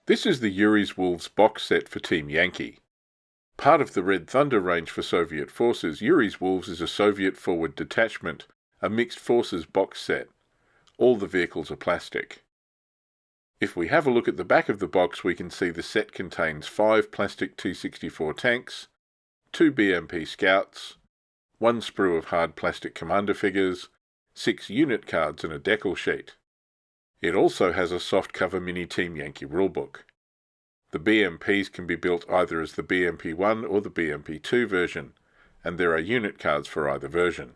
This is the Yuri's Wolves box set for Team Yankee. Part of the Red Thunder range for Soviet forces, Yuri's Wolves is a Soviet forward detachment, a mixed forces box set. All the vehicles are plastic. If we have a look at the back of the box, we can see the set contains 5 plastic T-64 tanks, 2 BMP Scouts, 1 sprue of hard plastic commander figures, 6 unit cards and a decal sheet. It also has a softcover mini Team Yankee rulebook. The BMPs can be built either as the BMP-1 or the BMP-2 version, and there are unit cards for either version.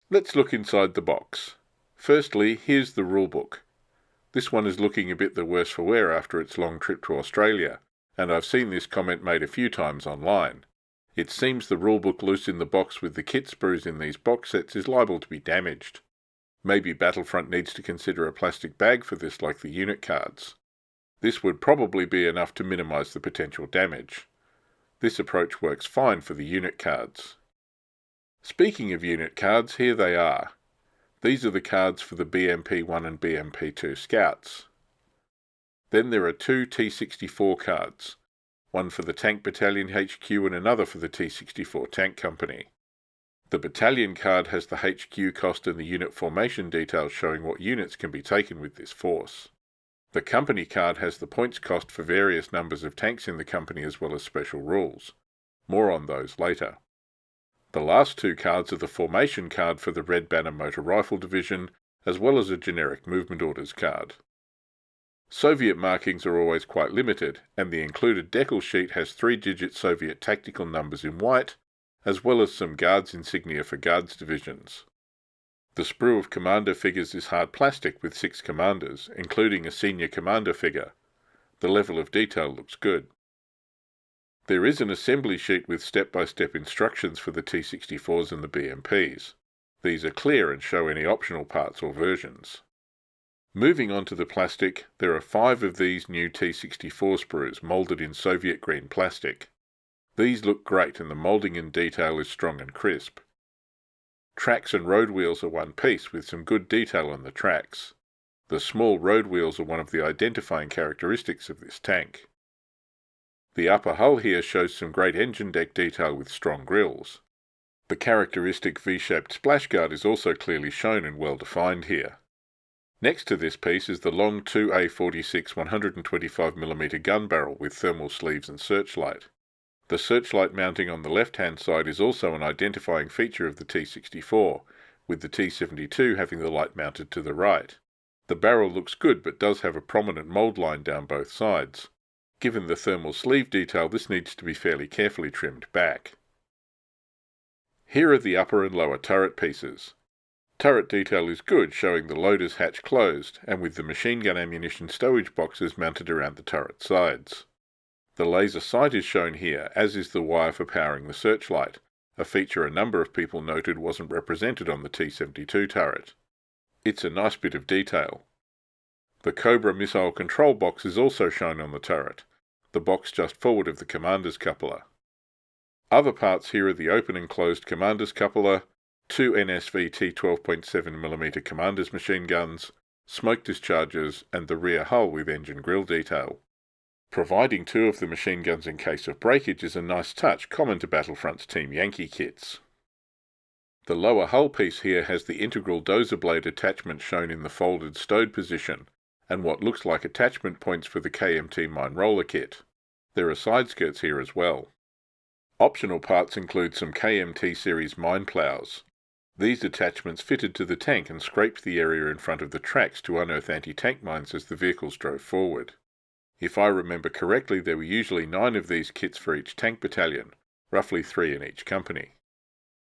Let's look inside the box. Firstly, here's the rulebook. This one is looking a bit the worse for wear after its long trip to Australia, and I've seen this comment made a few times online. It seems the rulebook loose in the box with the kit sprues in these box sets is liable to be damaged. Maybe Battlefront needs to consider a plastic bag for this like the unit cards. This would probably be enough to minimise the potential damage. This approach works fine for the unit cards. Speaking of unit cards, here they are. These are the cards for the BMP-1 and BMP-2 Scouts. Then there are 2 T-64 cards, one for the Tank Battalion HQ and another for the T-64 Tank Company. The battalion card has the HQ cost and the unit formation details showing what units can be taken with this force. The company card has the points cost for various numbers of tanks in the company as well as special rules. More on those later. The last 2 cards are the formation card for the Red Banner Motor Rifle Division, as well as a generic movement orders card. Soviet markings are always quite limited, and the included decal sheet has 3-digit Soviet tactical numbers in white, as well as some Guards insignia for Guards divisions. The sprue of commander figures is hard plastic with 6 commanders, including a senior commander figure. The level of detail looks good. There is an assembly sheet with step-by-step instructions for the T-64s and the BMPs. These are clear and show any optional parts or versions. Moving on to the plastic, there are 5 of these new T-64 sprues moulded in Soviet green plastic. These look great and the moulding and detail is strong and crisp. Tracks and road wheels are one piece with some good detail on the tracks. The small road wheels are one of the identifying characteristics of this tank. The upper hull here shows some great engine deck detail with strong grills. The characteristic V-shaped splash guard is also clearly shown and well defined here. Next to this piece is the long 2A46 125mm gun barrel with thermal sleeves and searchlight. The searchlight mounting on the left-hand side is also an identifying feature of the T-64, with the T-72 having the light mounted to the right. The barrel looks good but does have a prominent mould line down both sides. Given the thermal sleeve detail, this needs to be fairly carefully trimmed back. Here are the upper and lower turret pieces. Turret detail is good, showing the loader's hatch closed, and with the machine gun ammunition stowage boxes mounted around the turret sides. The laser sight is shown here, as is the wire for powering the searchlight, a feature a number of people noted wasn't represented on the T-72 turret. It's a nice bit of detail. The Cobra missile control box is also shown on the turret, the box just forward of the commander's cupola. Other parts here are the open and closed commander's cupola, 2 NSV T12.7mm commander's machine guns, smoke discharges, and the rear hull with engine grille detail. Providing 2 of the machine guns in case of breakage is a nice touch common to Battlefront's Team Yankee kits. The lower hull piece here has the integral dozer blade attachment shown in the folded stowed position, and what looks like attachment points for the KMT mine roller kit. There are side skirts here as well. Optional parts include some KMT series mine plows. These attachments fitted to the tank and scraped the area in front of the tracks to unearth anti-tank mines as the vehicles drove forward. If I remember correctly, there were usually 9 of these kits for each tank battalion, roughly 3 in each company.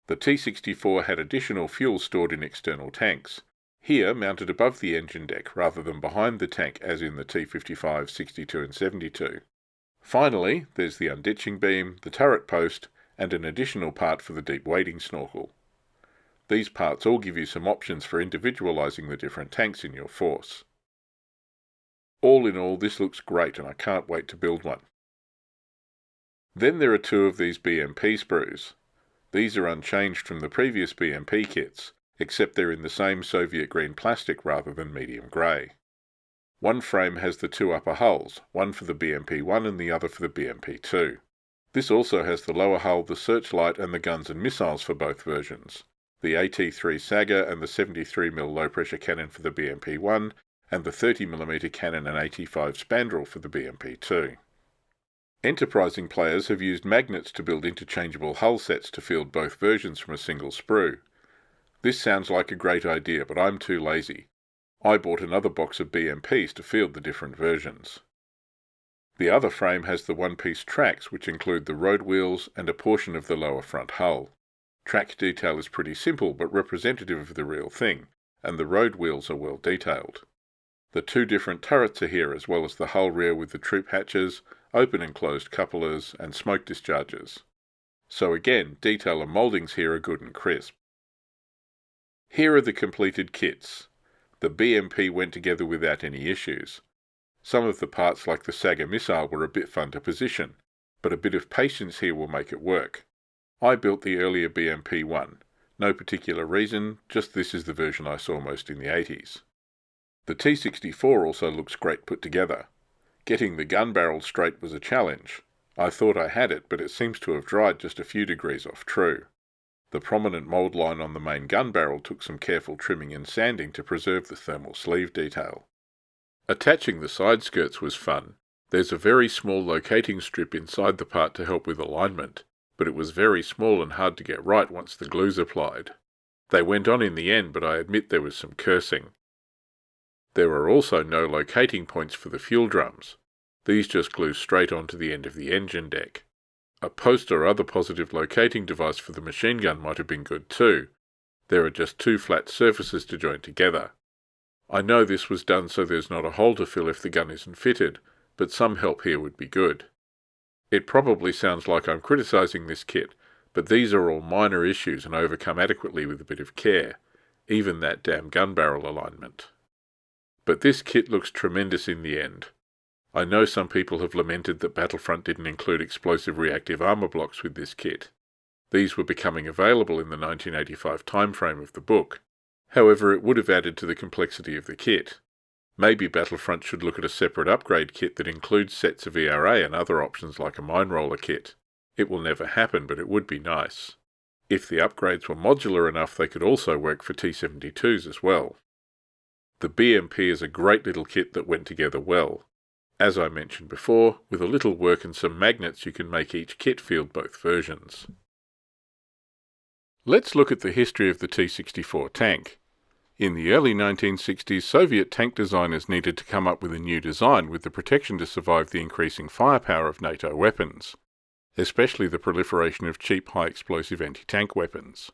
The T-64 had additional fuel stored in external tanks, here mounted above the engine deck rather than behind the tank as in the T-55, 62 and 72. Finally, there's the unditching beam, the turret post, and an additional part for the deep wading snorkel. These parts all give you some options for individualising the different tanks in your force. All in all, this looks great and I can't wait to build one. Then there are 2 of these BMP sprues. These are unchanged from the previous BMP kits, except they're in the same Soviet green plastic rather than medium grey. One frame has the two upper hulls, one for the BMP-1 and the other for the BMP-2. This also has the lower hull, the searchlight and the guns and missiles for both versions. The AT-3 Saga and the 73mm low-pressure cannon for the BMP-1, and the 30mm cannon and 85 spandrel for the BMP-2. Enterprising players have used magnets to build interchangeable hull sets to field both versions from a single sprue. This sounds like a great idea, but I'm too lazy. I bought another box of BMPs to field the different versions. The other frame has the one-piece tracks, which include the road wheels and a portion of the lower front hull. Track detail is pretty simple but representative of the real thing, and the road wheels are well detailed. The two different turrets are here, as well as the hull rear with the troop hatches, open and closed couplers, and smoke discharges. So again, detail and mouldings here are good and crisp. Here are the completed kits. The BMP went together without any issues. Some of the parts, like the Saga missile, were a bit fun to position, but a bit of patience here will make it work. I built the earlier BMP-1. No particular reason, just this is the version I saw most in the 80s. The T-64 also looks great put together. Getting the gun barrel straight was a challenge. I thought I had it, but it seems to have dried just a few degrees off true. The prominent mould line on the main gun barrel took some careful trimming and sanding to preserve the thermal sleeve detail. Attaching the side skirts was fun. There's a very small locating strip inside the part to help with alignment, but it was very small and hard to get right once the glue's applied. They went on in the end, but I admit there was some cursing. There were also no locating points for the fuel drums. These just glue straight onto the end of the engine deck. A post or other positive locating device for the machine gun might have been good too. There are just two flat surfaces to join together. I know this was done so there's not a hole to fill if the gun isn't fitted, but some help here would be good. It probably sounds like I'm criticising this kit, but these are all minor issues and overcome adequately with a bit of care, even that damn gun barrel alignment. But this kit looks tremendous in the end. I know some people have lamented that Battlefront didn't include explosive reactive armour blocks with this kit. These were becoming available in the 1985 timeframe of the book. However, it would have added to the complexity of the kit. Maybe Battlefront should look at a separate upgrade kit that includes sets of ERA and other options like a mine roller kit. It will never happen, but it would be nice. If the upgrades were modular enough, they could also work for T-72s as well. The BMP is a great little kit that went together well. As I mentioned before, with a little work and some magnets you can make each kit field both versions. Let's look at the history of the T-64 tank. In the early 1960s, Soviet tank designers needed to come up with a new design with the protection to survive the increasing firepower of NATO weapons, especially the proliferation of cheap high-explosive anti-tank weapons.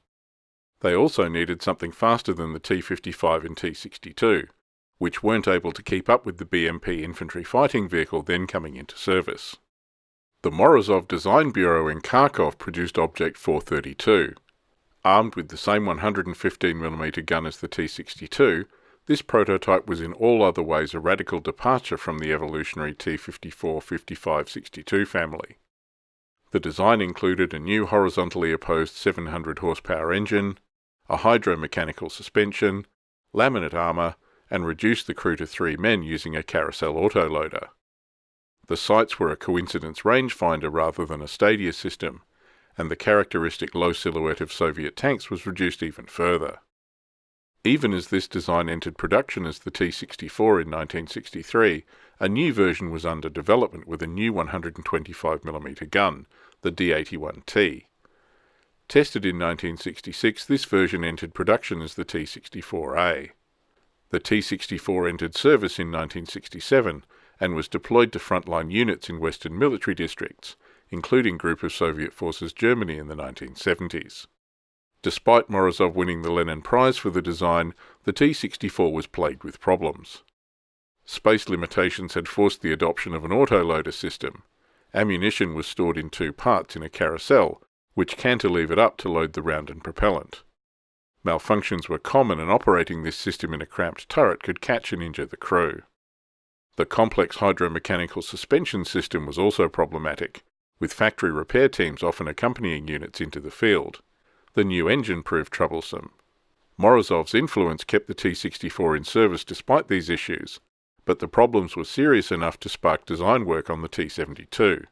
They also needed something faster than the T-55 and T-62, which weren't able to keep up with the BMP infantry fighting vehicle then coming into service. The Morozov Design Bureau in Kharkov produced Object 432. Armed with the same 115mm gun as the T-62, this prototype was in all other ways a radical departure from the evolutionary T-54, 55, 62 family. The design included a new horizontally opposed 700 horsepower engine, a hydromechanical suspension, laminate armour, and reduced the crew to 3 men using a carousel autoloader. The sights were a coincidence rangefinder rather than a stadia system, and the characteristic low silhouette of Soviet tanks was reduced even further. Even as this design entered production as the T-64 in 1963, a new version was under development with a new 125mm gun, the D-81T. Tested in 1966, this version entered production as the T-64A. The T-64 entered service in 1967 and was deployed to frontline units in Western military districts, including Group of Soviet Forces Germany in the 1970s. Despite Morozov winning the Lenin Prize for the design, the T-64 was plagued with problems. Space limitations had forced the adoption of an autoloader system. Ammunition was stored in 2 parts in a carousel, which cantilevered up to load the round and propellant. Malfunctions were common, and operating this system in a cramped turret could catch and injure the crew. The complex hydromechanical suspension system was also problematic, with factory repair teams often accompanying units into the field. The new engine proved troublesome. Morozov's influence kept the T-64 in service despite these issues, but the problems were serious enough to spark design work on the T-72.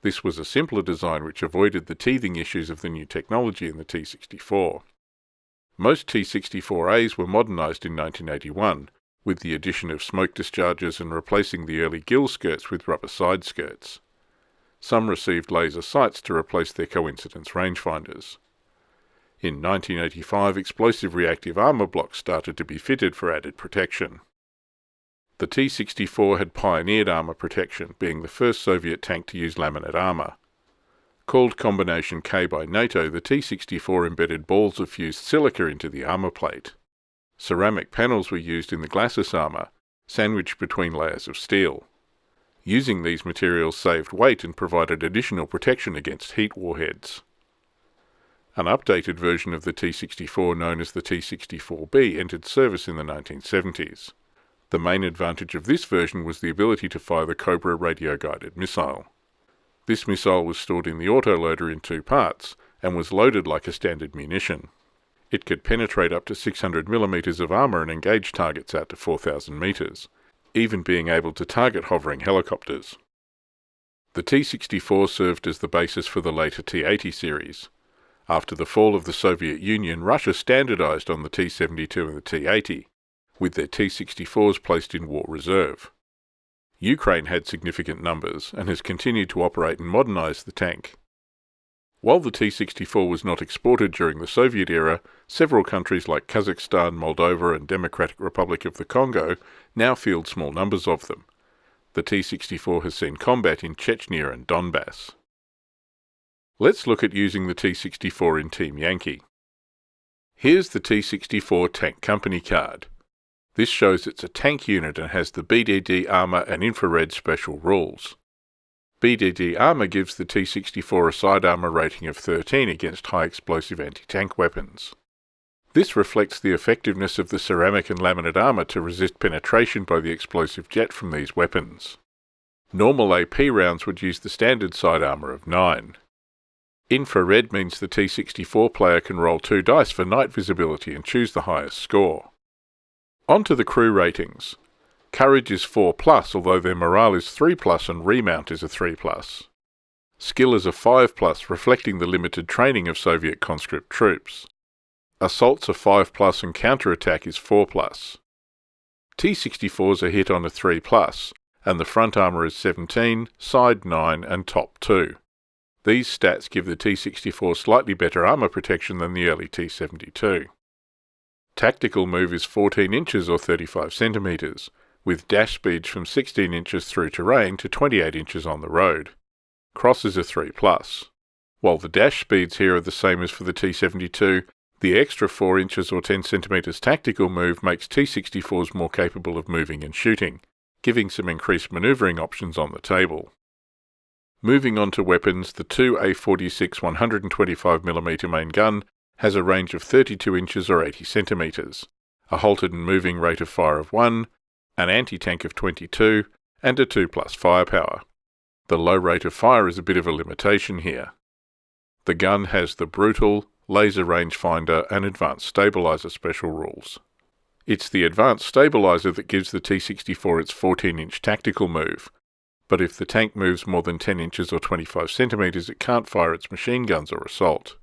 This was a simpler design which avoided the teething issues of the new technology in the T-64. Most T-64As were modernised in 1981, with the addition of smoke discharges and replacing the early gill skirts with rubber side skirts. Some received laser sights to replace their coincidence rangefinders. In 1985, explosive reactive armour blocks started to be fitted for added protection. The T-64 had pioneered armour protection, being the first Soviet tank to use laminate armour. Called Combination K by NATO, the T-64 embedded balls of fused silica into the armour plate. Ceramic panels were used in the glacis armour, sandwiched between layers of steel. Using these materials saved weight and provided additional protection against heat warheads. An updated version of the T-64 known as the T-64B entered service in the 1970s. The main advantage of this version was the ability to fire the Cobra radio-guided missile. This missile was stored in the autoloader in two parts and was loaded like a standard munition. It could penetrate up to 600 mm of armour and engage targets out to 4,000 metres, even being able to target hovering helicopters. The T-64 served as the basis for the later T-80 series. After the fall of the Soviet Union, Russia standardised on the T-72 and the T-80, with their T-64s placed in war reserve. Ukraine had significant numbers and has continued to operate and modernise the tank. While the T-64 was not exported during the Soviet era, several countries like Kazakhstan, Moldova and Democratic Republic of the Congo now field small numbers of them. The T-64 has seen combat in Chechnya and Donbass. Let's look at using the T-64 in Team Yankee. Here's the T-64 Tank Company card. This shows it's a tank unit and has the BDD armour and infrared special rules. BDD armour gives the T-64 a side armour rating of 13 against high explosive anti-tank weapons. This reflects the effectiveness of the ceramic and laminate armour to resist penetration by the explosive jet from these weapons. Normal AP rounds would use the standard side armour of 9. Infrared means the T-64 player can roll 2 dice for night visibility and choose the highest score. On to the crew ratings. Courage is 4+, although their morale is 3+, and remount is a 3+. Skill is a 5+, reflecting the limited training of Soviet conscript troops. Assault's a 5+, and counterattack is 4+. T-64s are hit on a 3+, and the front armour is 17, side 9, and top 2. These stats give the T-64 slightly better armour protection than the early T-72. Tactical move is 14 inches or 35 centimetres, with dash speeds from 16 inches through terrain to 28 inches on the road. Cross is a 3+. While the dash speeds here are the same as for the T-72, the extra 4 inches or 10 centimetres tactical move makes T-64s more capable of moving and shooting, giving some increased manoeuvring options on the table. Moving on to weapons, the 2 A46 125mm main gun has a range of 32 inches or 80 centimetres, a halted and moving rate of fire of 1, an anti-tank of 22, and a 2+ firepower. The low rate of fire is a bit of a limitation here. The gun has the brutal, laser rangefinder and advanced stabiliser special rules. It's the advanced stabiliser that gives the T-64 its 14-inch tactical move, but if the tank moves more than 10 inches or 25 centimetres it can't fire its machine guns or assault.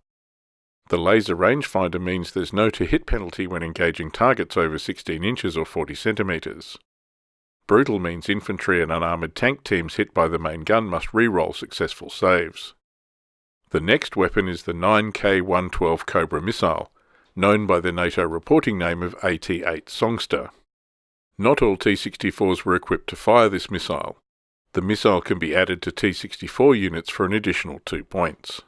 The laser rangefinder means there's no to-hit penalty when engaging targets over 16 inches or 40 centimetres. Brutal means infantry and unarmoured tank teams hit by the main gun must re-roll successful saves. The next weapon is the 9K-112 Cobra missile, known by the NATO reporting name of AT-8 Songster. Not all T-64s were equipped to fire this missile. The missile can be added to T-64 units for an additional 2 points.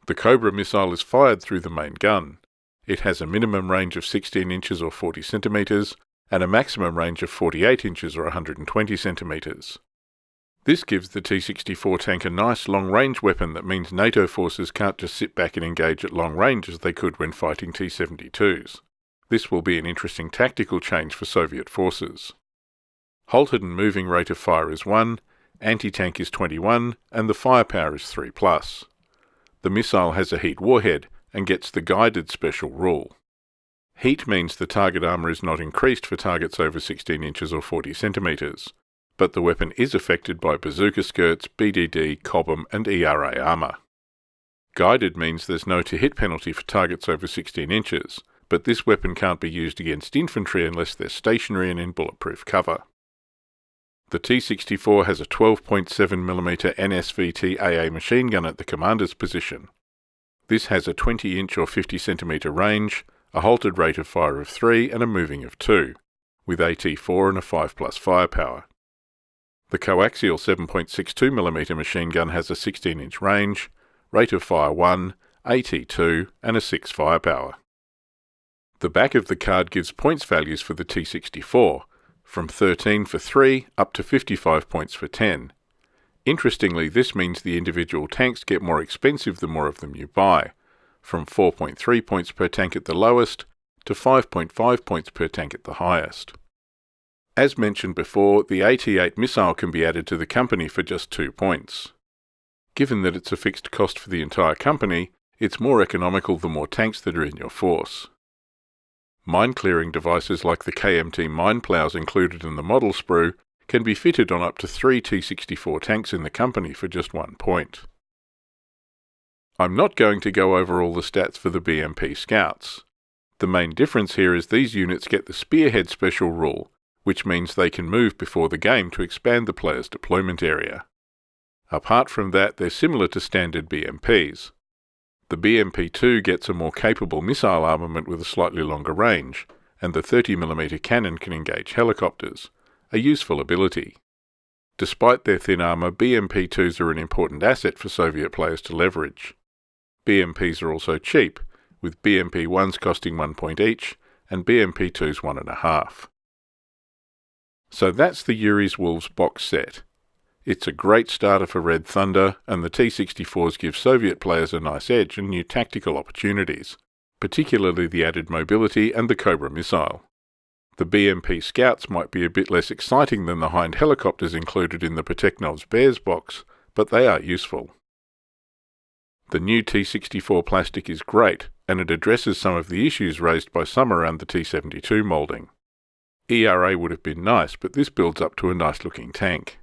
The Cobra missile is fired through the main gun. It has a minimum range of 16 inches or 40 centimetres and a maximum range of 48 inches or 120 centimetres. This gives the T-64 tank a nice long-range weapon that means NATO forces can't just sit back and engage at long range as they could when fighting T-72s. This will be an interesting tactical change for Soviet forces. Halted and moving rate of fire is 1, anti-tank is 21, and the firepower is 3+. The missile has a heat warhead and gets the guided special rule. Heat means the target armour is not increased for targets over 16 inches or 40 centimetres, but the weapon is affected by bazooka skirts, BDD, Cobham and ERA armour. Guided means there's no to-hit penalty for targets over 16 inches, but this weapon can't be used against infantry unless they're stationary and in bulletproof cover. The T-64 has a 12.7mm NSVT AA machine gun at the commander's position. This has a 20-inch or 50cm range, a halted rate of fire of 3 and a moving of 2, with AT4 and a 5+ firepower. The coaxial 7.62mm machine gun has a 16-inch range, rate of fire 1, AT2 and a 6 firepower. The back of the card gives points values for the T-64, from 13 for 3 up to 55 points for 10. Interestingly, this means the individual tanks get more expensive the more of them you buy, from 4.3 points per tank at the lowest to 5.5 points per tank at the highest. As mentioned before, the AT-8 missile can be added to the company for just 2 points. Given that it's a fixed cost for the entire company, it's more economical the more tanks that are in your force. Mine-clearing devices like the KMT mine plows included in the model sprue can be fitted on up to 3 T-64 tanks in the company for just 1 point. I'm not going to go over all the stats for the BMP Scouts. The main difference here is these units get the Spearhead special rule, which means they can move before the game to expand the player's deployment area. Apart from that, they're similar to standard BMPs. The BMP-2 gets a more capable missile armament with a slightly longer range, and the 30mm cannon can engage helicopters, a useful ability. Despite their thin armour, BMP-2s are an important asset for Soviet players to leverage. BMPs are also cheap, with BMP-1s costing 1 point each, and BMP-2s 1.5. So that's the Yuri's Wolves box set. It's a great starter for Red Thunder, and the T-64s give Soviet players a nice edge and new tactical opportunities, particularly the added mobility and the Cobra missile. The BMP Scouts might be a bit less exciting than the Hind helicopters included in the Pateknov's Bears box, but they are useful. The new T-64 plastic is great, and it addresses some of the issues raised by some around the T-72 moulding. ERA would have been nice, but this builds up to a nice-looking tank.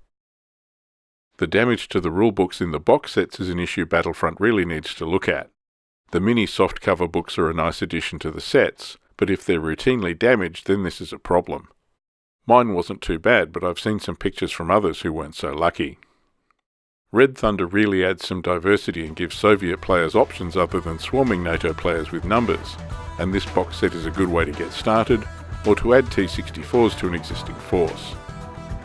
The damage to the rulebooks in the box sets is an issue Battlefront really needs to look at. The mini softcover books are a nice addition to the sets, but if they're routinely damaged, then this is a problem. Mine wasn't too bad, but I've seen some pictures from others who weren't so lucky. Red Thunder really adds some diversity and gives Soviet players options other than swarming NATO players with numbers, and this box set is a good way to get started, or to add T-64s to an existing force.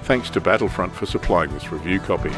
Thanks to Battlefront for supplying this review copy.